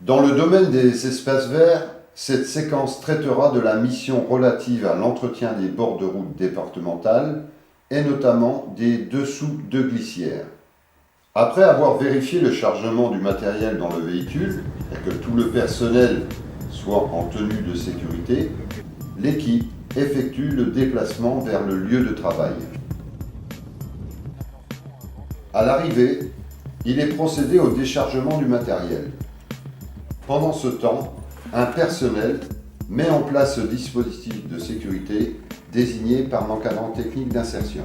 Dans le domaine des espaces verts, cette séquence traitera de la mission relative à l'entretien des bords de route départementales et notamment des dessous de glissières. Après avoir vérifié le chargement du matériel dans le véhicule et que tout le personnel soit en tenue de sécurité, l'équipe effectue le déplacement vers le lieu de travail. À l'arrivée, il est procédé au déchargement du matériel. Pendant ce temps, un personnel met en place ce dispositif de sécurité désigné par l'encadrant technique d'insertion.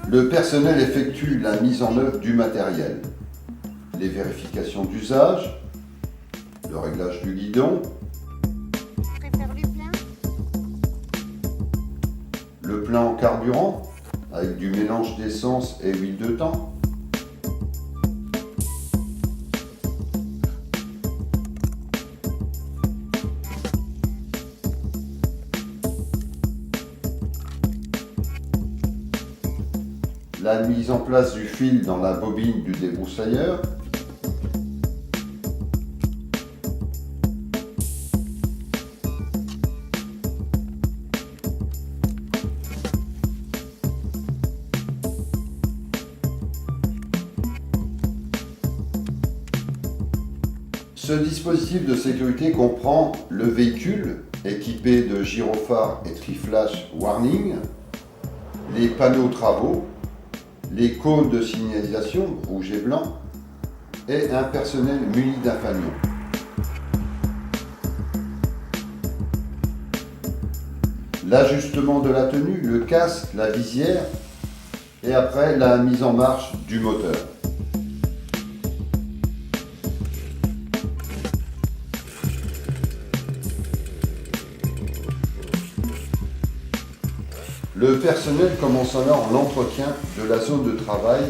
Le personnel effectue la mise en œuvre du matériel, les vérifications d'usage, le réglage du guidon, le plein en carburant avec du mélange d'essence et huile de thym, la mise en place du fil dans la bobine du débroussailleur, Ce dispositif de sécurité comprend le véhicule équipé de gyrophares et triflash warning, les panneaux travaux, les cônes de signalisation rouge et blanc et un personnel muni d'un fanion. L'ajustement de la tenue, le casque, la visière et après la mise en marche du moteur. Le personnel commence alors l'entretien de la zone de travail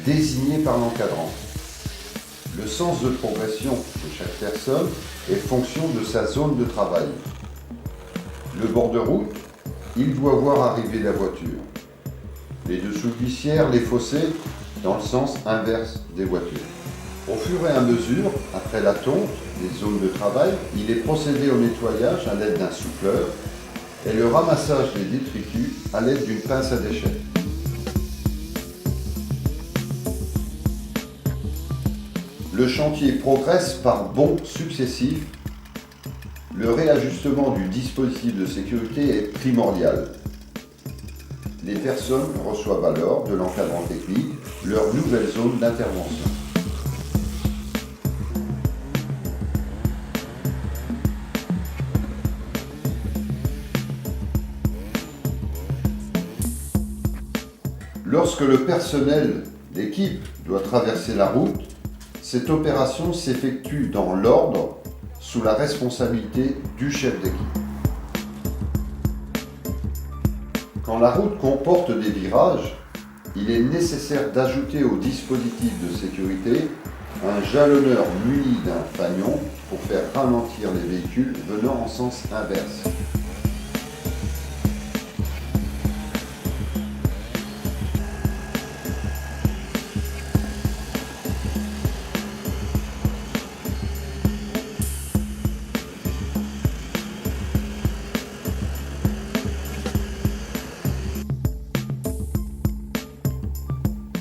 désignée par l'encadrant. Le sens de progression de chaque personne est fonction de sa zone de travail. Le bord de route, il doit voir arriver la voiture. Les dessous glissières, les fossés, dans le sens inverse des voitures. Au fur et à mesure, après la tonte des zones de travail, il est procédé au nettoyage à l'aide d'un souffleur et le ramassage des détritus à l'aide d'une pince à déchets. Le chantier progresse par bonds successifs. Le réajustement du dispositif de sécurité est primordial. Les personnes reçoivent alors de l'encadrant technique leur nouvelle zone d'intervention. Lorsque le personnel d'équipe doit traverser la route, cette opération s'effectue dans l'ordre sous la responsabilité du chef d'équipe. Quand la route comporte des virages, il est nécessaire d'ajouter au dispositif de sécurité un jalonneur muni d'un fanion pour faire ralentir les véhicules venant en sens inverse.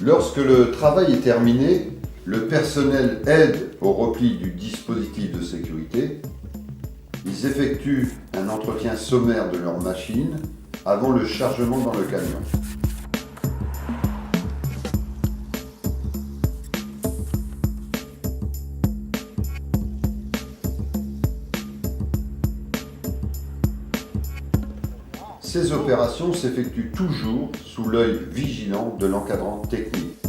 Lorsque le travail est terminé, le personnel aide au repli du dispositif de sécurité. Ils effectuent un entretien sommaire de leur machine avant le chargement dans le camion. Ces opérations s'effectuent toujours sous l'œil vigilant de l'encadrant technique.